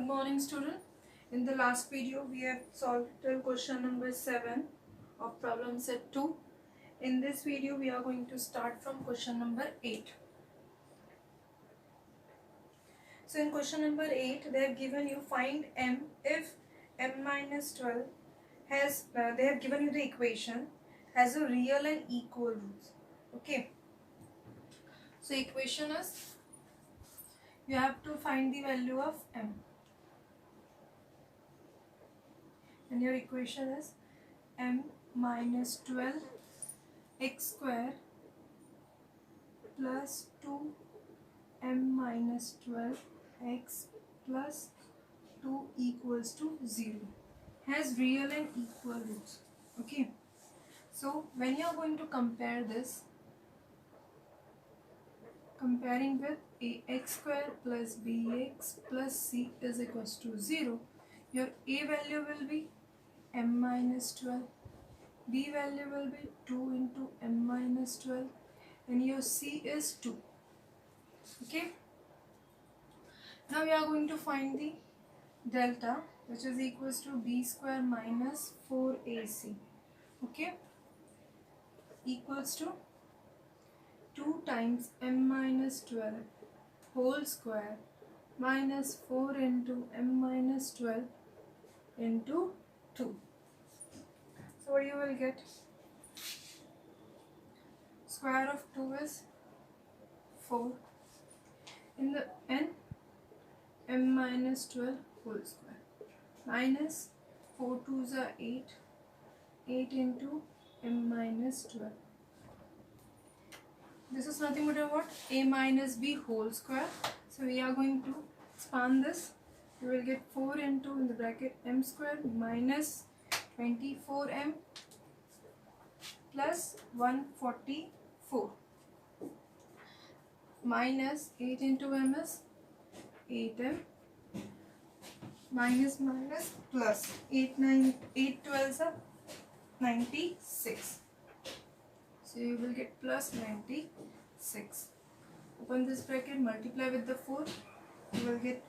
morning, student. In the last video we have solved till question number 7 of problem set 2. In this video we are going to start from question number 8. So in question number 8 they have given you find m if m minus 12 has they have given you the equation has a real and equal roots. Okay, so equation is you have to find the value of m. And your equation is m minus 12 x square plus 2 m minus 12 x plus 2 equals to 0 has real and equal roots. Okay, so when you are going to compare this, comparing with ax square plus bx plus c is equals to 0, your a value will be m minus 12, b value will be 2 into m minus 12 and your c is 2. Okay, now we are going to find the delta, which is equals to b square minus 4ac. Okay, equals to 2 times m minus 12 whole square minus 4 into m minus 12 into 2. So what you will get? Square of 2 is 4. In the n, m minus 12 whole square minus 4 2s are 8. 8 into m minus 12. This is nothing but a what? A minus b whole square. So we are going to expand this. You will get 4 into in the bracket m square minus 24m plus 144 minus 8 into m is 8m minus minus plus 8 12s are 96. So you will get plus 96. Open this bracket, multiply with the 4, you will get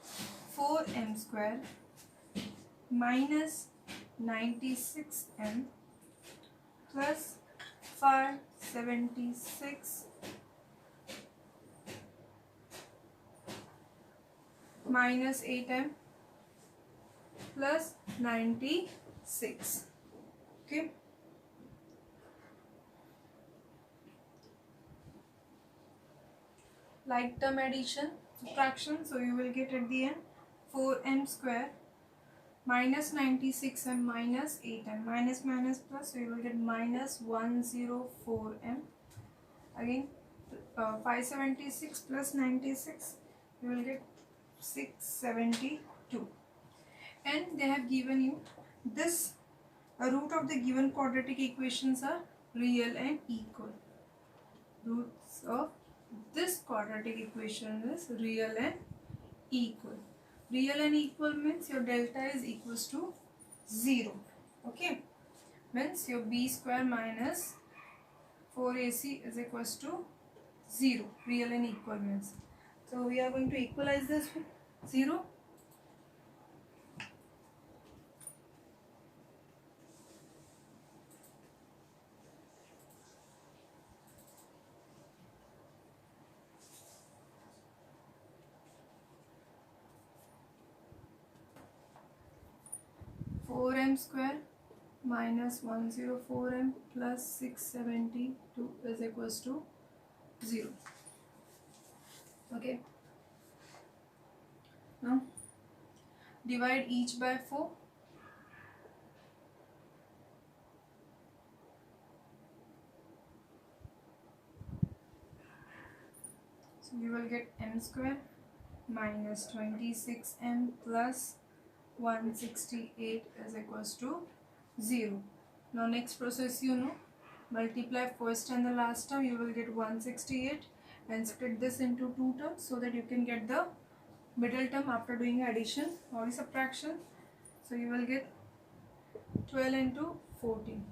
4m square minus 96m plus 576 minus 8m plus 96. Okay, like term addition, subtraction, so you will get at the end 4m square minus 96m minus 8m, minus minus plus, so you will get minus 104m. Again 576 plus 96, you will get 672. And they have given you this root of the given quadratic equations are real and equal. Roots of this quadratic equation is real and equal. Real and equal means your delta is equals to 0. Okay, means your b square minus 4ac is equals to 0. Real and equal means. So we are going to equalize this with 0. m square minus 104m plus 672 is equals to 0. Okay, now divide each by 4. So you will get m square minus 26m plus 168 is equals to 0. Now next process, you know, multiply first and the last term, you will get 168 and split this into 2 terms so that you can get the middle term after doing addition or subtraction. So you will get 12 into 14.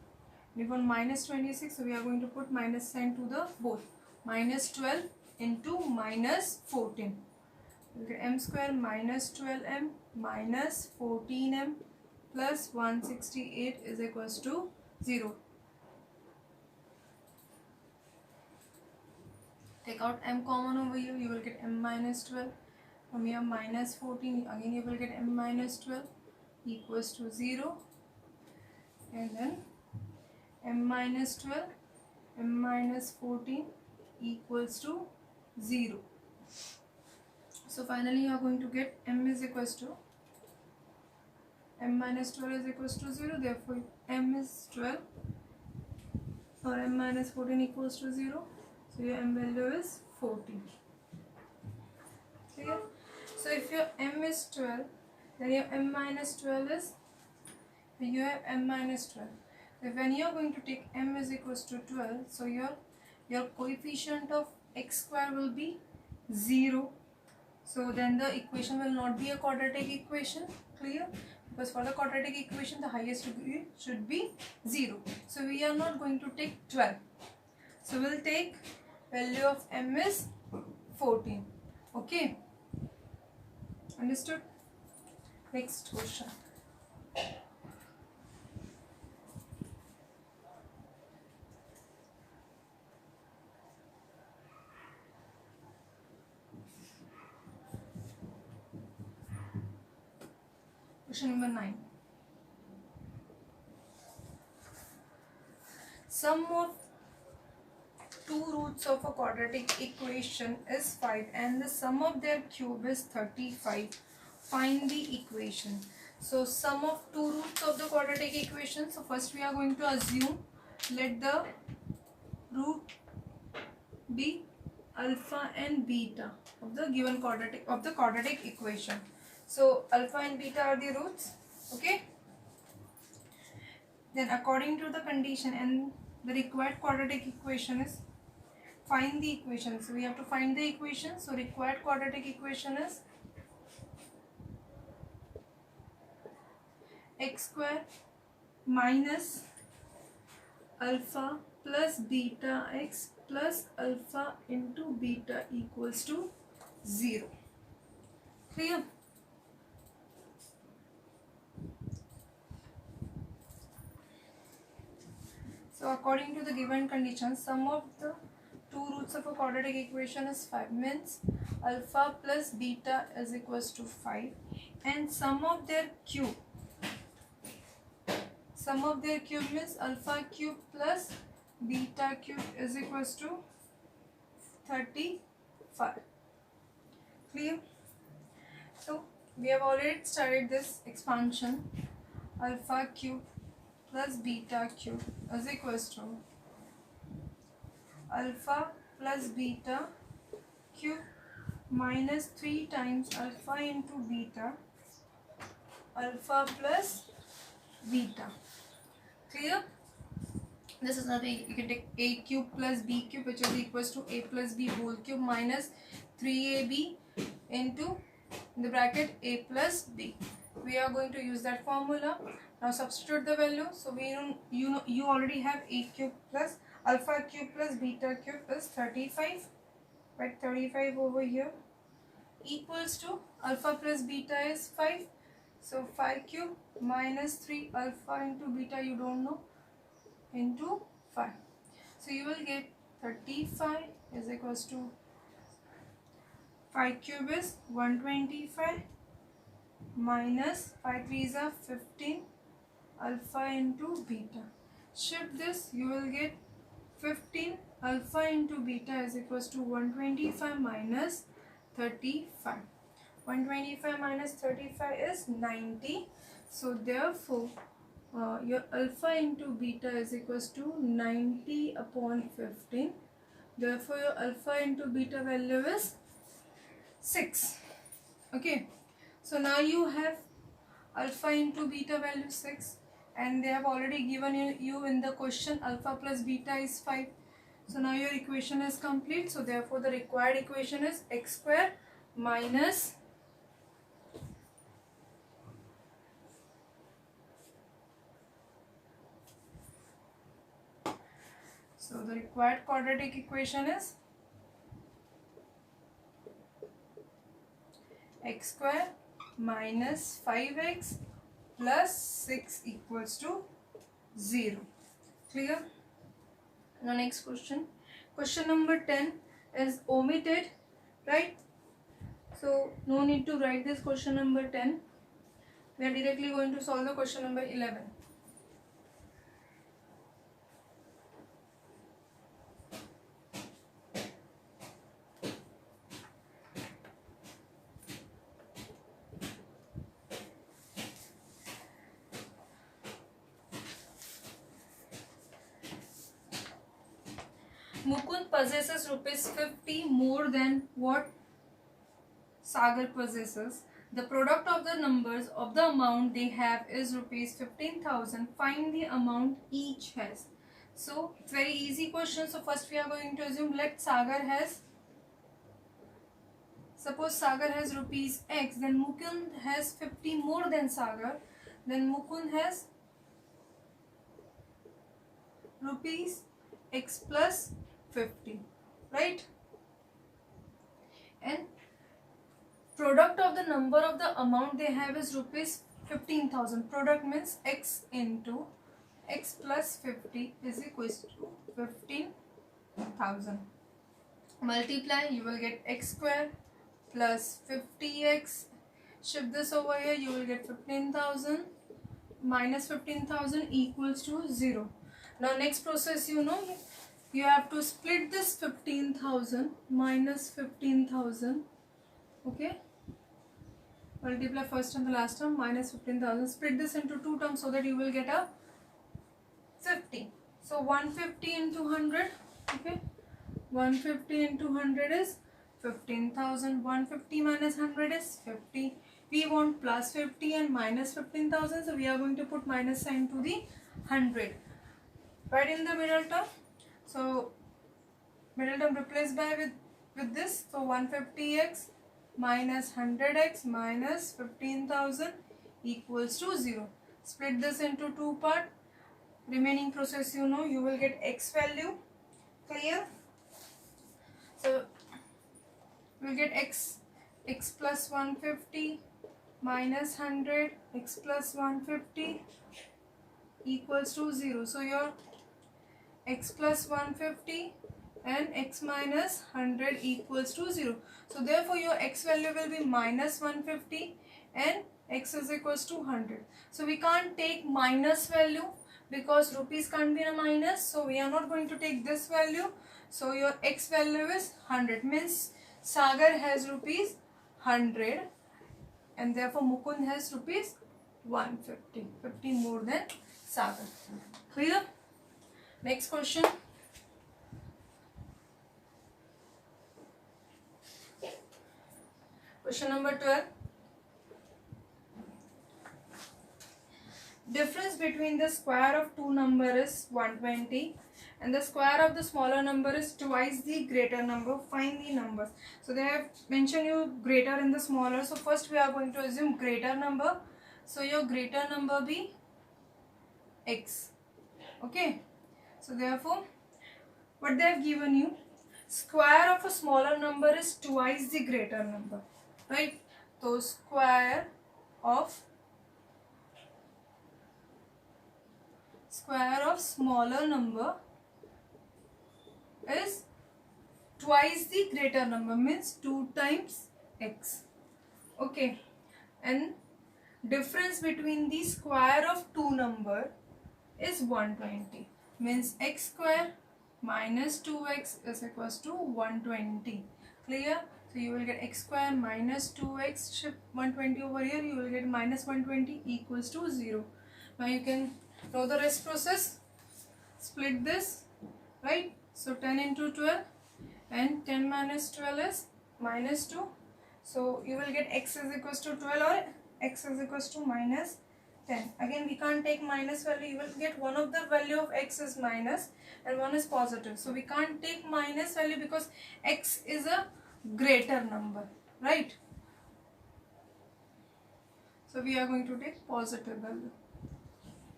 We want minus 26, so we are going to put minus sign to the both. Minus 12 into minus 14. You get m square minus 12m minus 14m plus 168 is equals to 0. Take out m common over here, you will get m minus 12. From here minus 14, again you will get m minus 12 equals to 0. And then m minus 12, m minus 14 equals to 0. So finally you are going to get m is equals to m minus 12 is equals to 0. Therefore m is 12 or m minus 14 equals to 0. So your m value is 14. Clear? So if your m is 12, then your m minus 12 is, you have m minus 12. So when you are going to take m is equals to 12, so your coefficient of x square will be 0. So then the equation will not be a quadratic equation. Clear? Because for the quadratic equation the highest degree should be 0. So we are not going to take 12. So we'll take value of m is 14. Okay? Understood? Next question. Question number 9. Sum of two roots of a quadratic equation is 5 and the sum of their cube is 35. Find the equation. So sum of two roots of the quadratic equation. So first we are going to assume, let the root be alpha and beta of the given quadratic equation. So alpha and beta are the roots. Okay. Then according to the condition and the required quadratic equation is, find the equation. So we have to find the equation. So required quadratic equation is x square minus alpha plus beta x plus alpha into beta equals to 0. Clear? So according to the given condition, sum of the two roots of a quadratic equation is 5, means alpha plus beta is equals to 5, and sum of their cube means alpha cube plus beta cube is equals to 35. Clear? So we have already started this expansion. Alpha cube plus beta cube is equals to alpha plus beta cube minus 3 times alpha into beta, alpha plus beta. Clear? This is nothing. You can take a cube plus b cube, which is equals to a plus b whole cube minus 3ab into the bracket a plus b. We are going to use that formula. Now substitute the value. So we you already have a cube plus alpha cube plus beta cube is 35. Write 35 over here equals to alpha plus beta is 5. So 5 cube minus 3 alpha into beta you don't know into 5. So you will get 35 is equals to 5 cube is 125 minus 5 3s are 15 alpha into beta. Shift this, you will get 15 alpha into beta is equals to 125 minus 35. 125 minus 35 is 90. So therefore your alpha into beta is equals to 90 upon 15. Therefore your alpha into beta value is 6. Okay. So now you have alpha into beta value 6, and they have already given you in the question alpha plus beta is 5. So now your equation is complete. So therefore the required equation is x square minus the required quadratic equation is x square minus 5x plus 6 equals to 0. Clear? Now next question. Question number 10 is omitted, right? So no need to write this question number 10. We are directly going to solve the question number 11. Mukund possesses rupees 50 more than what Sagar possesses. The product of the numbers of the amount they have is rupees 15,000. Find the amount each has. So it's very easy question. So first we are going to assume let Sagar has, suppose Sagar has rupees x, then Mukund has 50 more than Sagar, then Mukund has rupees x plus 50, right? And product of the number of the amount they have is rupees 15,000. Product means x into x plus 50 is equals to 15,000. Multiply, you will get x square plus 50x. Shift this over here, you will get 15,000 minus 15,000 equals to 0. Now next process, you know, you have to split this 15,000 minus 15,000. Okay, multiply first and the last term minus 15,000. Split this into two terms so that you will get a 50. So 150 into 100. Okay, 150 into 100 is 15,000. 150 minus 100 is 50. We want plus 50 and minus 15,000. So we are going to put minus sign to the 100. Right in the middle term. So middle term replaced by with this. So 150x minus 100x minus 15,000 equals to 0. Split this into two parts. Remaining process, you know, you will get x value. Clear? So we will get x plus 150 minus 100 x plus 150 equals to 0. So your x plus 150 and x minus 100 equals to 0. So therefore your x value will be minus 150 and x is equals to 100. So we can't take minus value because rupees can't be a minus. So we are not going to take this value. So your x value is 100. Means Sagar has rupees 100 and therefore Mukund has rupees 150. 50 more than Sagar. Clear? Next question. Question number 12. Difference between the square of two numbers is 120 and the square of the smaller number is twice the greater number. Find the numbers. So they have mentioned you greater and the smaller. So first we are going to assume greater number. So your greater number be x. Okay. So therefore what they have given you, square of a smaller number is twice the greater number, right? So square of smaller number is twice the greater number, means 2 times x. Okay, and difference between the square of two number is 120, means x square minus 2x is equals to 120. Clear? So you will get x square minus 2x, shift 120 over here, you will get minus 120 equals to 0. Now you can know the rest process. Split this, right? So 10 into 12 and 10 minus 12 is minus 2. So you will get x is equals to 12 or x is equals to minus 10. Again we can't take minus value. You will get one of the value of x is minus and one is positive. So we can't take minus value because x is a greater number, right? So we are going to take positive value.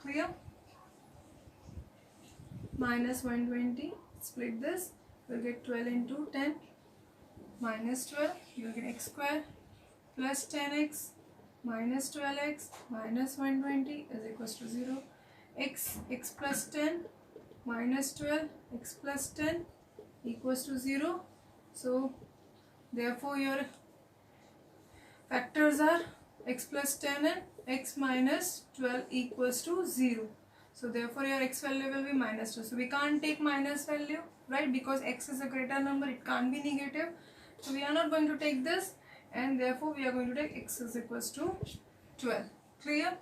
Clear? Minus 120, split this, you will get 12 into 10 minus 12, you will get x square plus 10x minus 12x minus 120 is equals to 0. X plus 10 minus 12 x plus 10 equals to 0. So therefore your factors are x plus 10 and x minus 12 equals to 0. So therefore your x value will be minus 2. So we can't take minus value, right, because x is a greater number, it can't be negative. So we are not going to take this, and therefore we are going to take x is equals to 12. Clear?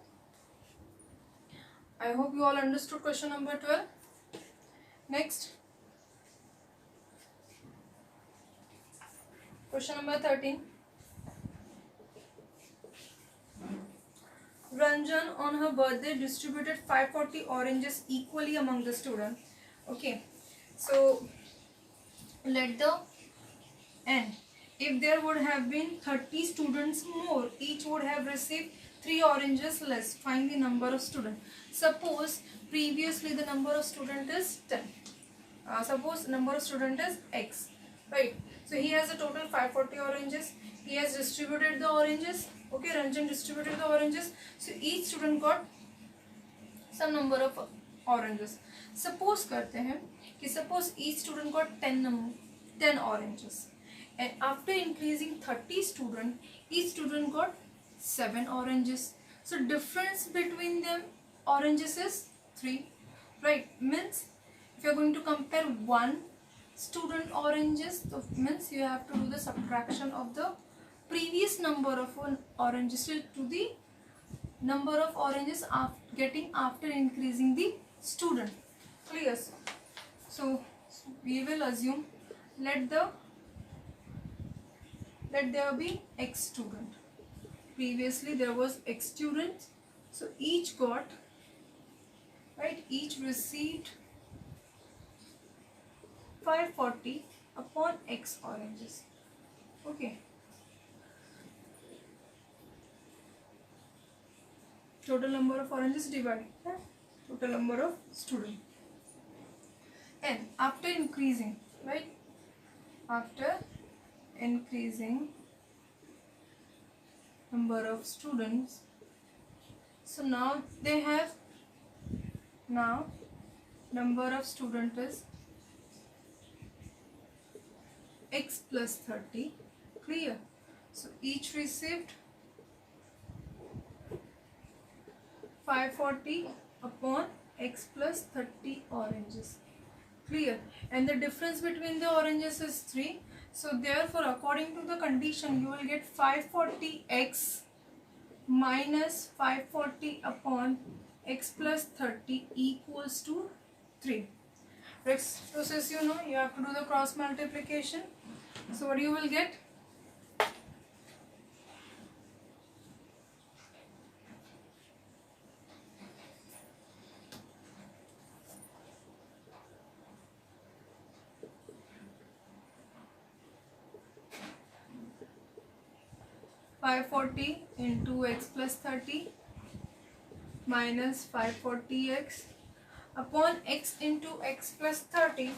I hope you all understood question number 12. Next, question number 13. Ranjan on her birthday distributed 540 oranges equally among the students. Okay, so let the n. If there would have been 30 students more, each would have received 3 oranges less. Find the number of students. Suppose previously the number of student is 10. Suppose number of student is x, right? So he has a total 540 oranges. He has distributed the oranges. Okay, Ranjan distributed the oranges. So each student got some number of oranges. Suppose करते हैं कि suppose each student got 10 oranges, and after increasing 30 students, each student got 7 oranges. So difference between them oranges is 3, right? Means if you are going to compare one student oranges, so means you have to do the subtraction of the previous number of oranges to the number of oranges getting after increasing the student. Clear? So we will assume let there be x student. Previously there was x student, so each got, right, each received 540 upon x oranges. Okay, total number of oranges divided by total number of students. And after increasing, right, after increasing number of students, so now they have, now number of student is x plus 30. Clear? So each received 540 upon x plus 30 oranges. Clear? And the difference between the oranges is 3. So therefore according to the condition you will get 540x minus 540 upon x plus 30 equals to 3. Next process, you know, you have to do the cross multiplication. So what you will get? (540) into x plus 30 minus 540x upon x into x plus 30.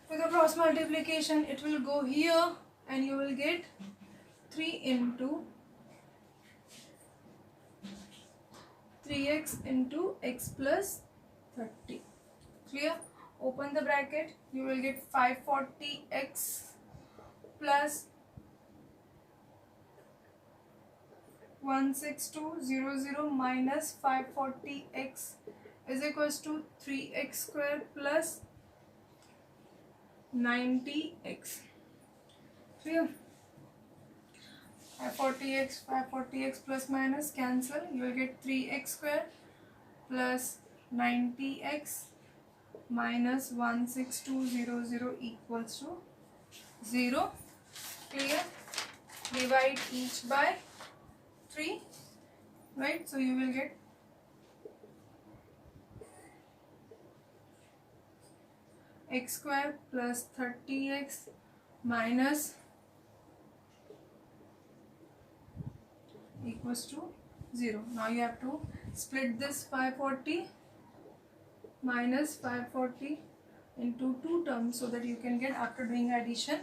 With the cross multiplication, it will go here and you will get 3 into 3x into x plus 30. Clear? Open the bracket. You will get 540x plus 16200 minus 540x is equals to 3x square plus 90x. Clear? 540x plus minus cancel. You will get 3x square plus 90x minus 16200 equals to 0. Clear? Divide each by 3, right? So you will get x square plus 30x minus equals to 0. Now you have to split this 540 minus 540 into 2 terms so that you can get, after doing addition,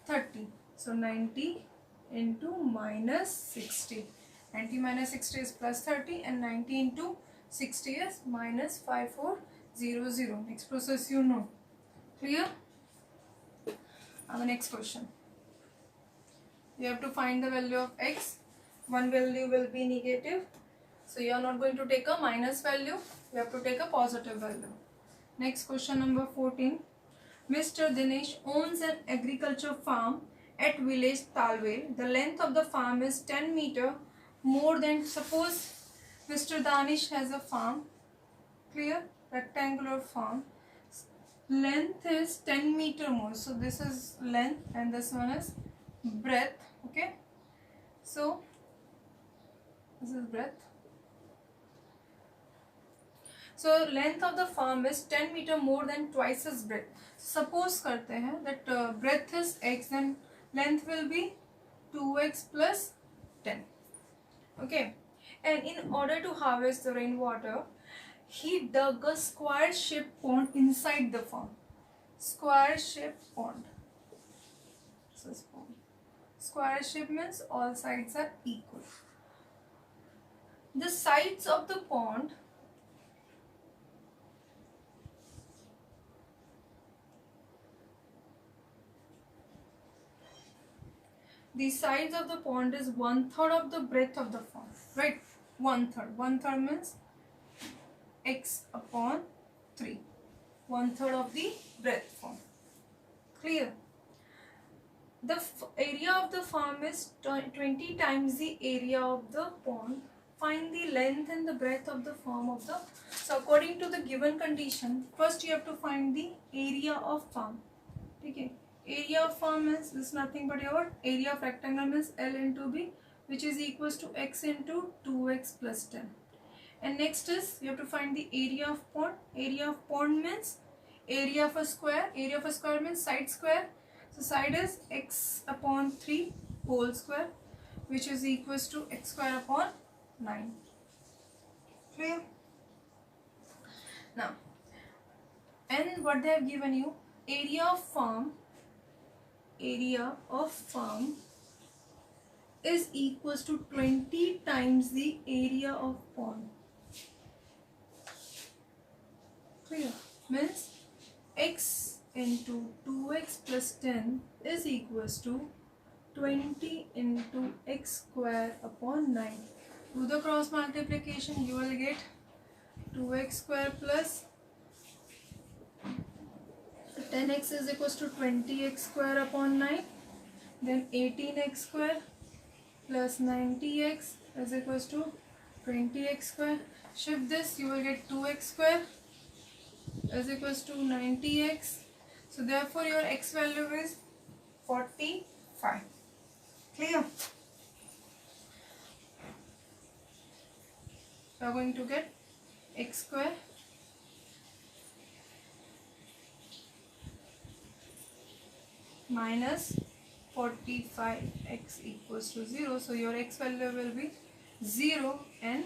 30. So 90 into minus 60. 90 minus 60 is plus 30 and 90 into 60 is minus 5400. Next process you know. Clear? Our next question. You have to find the value of x. One value will be negative. So you are not going to take a minus value. You have to take a positive value. Next question number 14. Mr. Dinesh owns an agriculture farm at village Talwel. The length of the farm is 10 meter more than, suppose Mr. Danish has a farm, clear, rectangular farm. Length is 10 meter more. So this is length and this one is breadth. Okay. So this is breadth. So length of the farm is 10 meter more than twice its breadth. Suppose करते हैं that breadth is x, then length will be 2x plus 10. Okay. And in order to harvest the rainwater, he dug a square-shaped pond inside the farm. Square-shaped pond. So this pond. Square-shaped means all sides are equal. The sides of the pond is 1/3 of the breadth of the farm, right? 1/3. 1/3 means x upon 3. 1/3 of the breadth farm. Clear? The area of the farm is 20 times the area of the pond. Find the length and the breadth of the farm of the. So according to the given condition, first you have to find the area of farm. Okay. Area of farm is nothing but your area of rectangle means L into B, which is equals to x into 2x plus 10. And next is you have to find the area of pond. Area of pond means area of a square. Area of a square means side square. So side is x upon 3 whole square, which is equals to x square upon 9. Clear? Now, and what they have given you, area of farm is equals to 20 times the area of pond. Clear? Means x into 2x plus 10 is equals to 20 into x square upon 9. Do the cross multiplication, you will get 2x square plus 10x is equals to 20x square upon 9. Then 18x square plus 90x is equals to 20x square. Shift this, you will get 2x square is equals to 90x. So therefore your x value is 45. Clear? So you are going to get x square minus 45x equals to 0. So your x value will be 0 and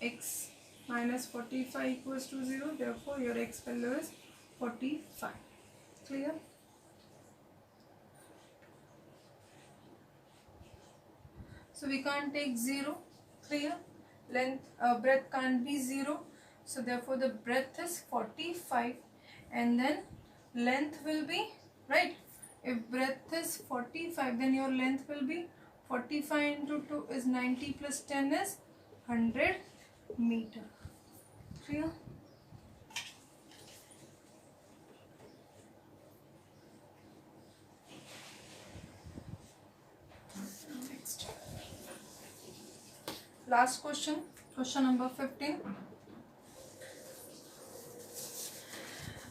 x minus 45 equals to 0. Therefore your x value is 45. Clear? So we can't take 0. Clear? Length, breadth can't be 0. So therefore the breadth is 45 and then length will be, right? If breadth is 45, then your length will be 45 into 2 is 90 plus 10 is 100 meter. Clear? Next. Last question. Question number 15.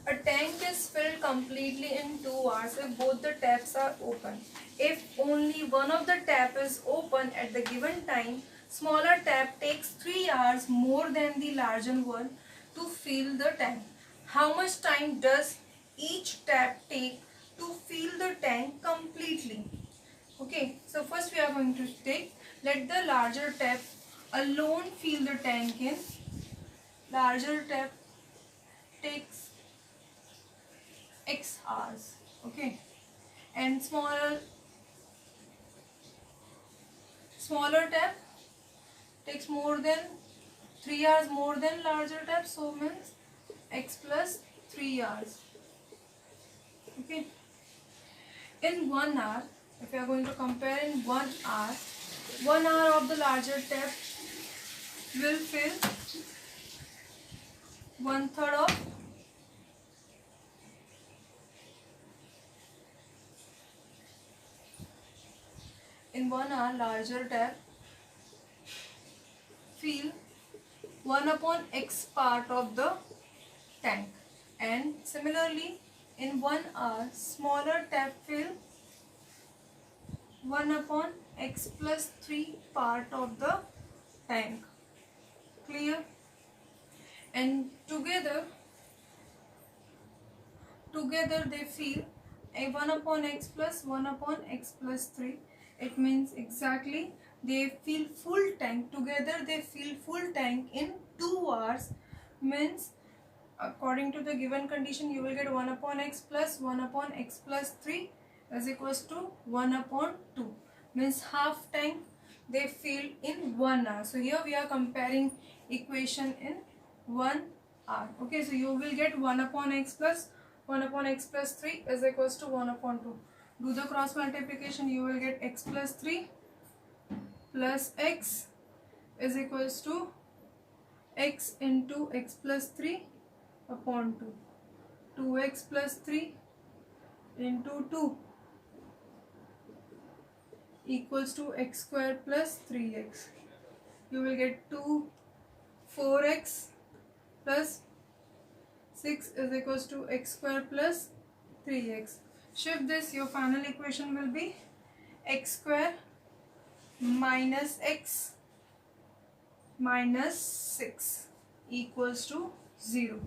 A tank is filled completely in 2 hours if both the taps are open. If only one of the tap is open at the given time, smaller tap takes 3 hours more than the larger one to fill the tank. How much time does each tap take to fill the tank completely? Okay, so first we are going to take, let the larger tap alone fill the tank in. Larger tap takes x hours, okay, and smaller smaller tab takes more than 3 hours more than larger tab, so means x plus 3 hours. Okay, in 1 hour, if we are going to compare in 1 hour of the larger tab will fill one third of in 1 hour larger tab fill 1 upon x part of the tank, and similarly in 1 hour smaller tab fill 1 upon x plus 3 part of the tank. Clear? And together they feel a 1 upon x plus 1 upon x plus 3. It means exactly they fill full tank. Together they fill full tank in 2 hours. Means according to the given condition you will get 1 upon x plus 1 upon x plus 3 is equals to 1 upon 2. Means half tank they fill in 1 hour. So here we are comparing equation in 1 hour. Okay, so you will get 1 upon x plus 1 upon x plus 3 is equals to 1 upon 2. Do the cross multiplication, you will get x plus 3 plus x is equals to x into x plus 3 upon 2. 2x plus 3 into 2 equals to x square plus 3x. You will get 4x plus 6 is equals to x square plus 3x. Shift this, your final equation will be x square minus x minus 6 equals to 0.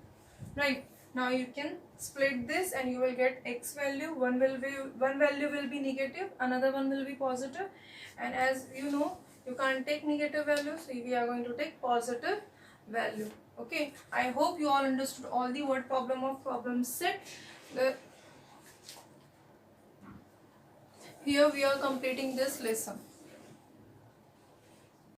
Right, now you can split this and you will get x value. One value will be negative, another one will be positive, and as you know you can't take negative value, so we are going to take positive value. Okay, I hope you all understood all the word problem of problem set. Here we are completing this lesson.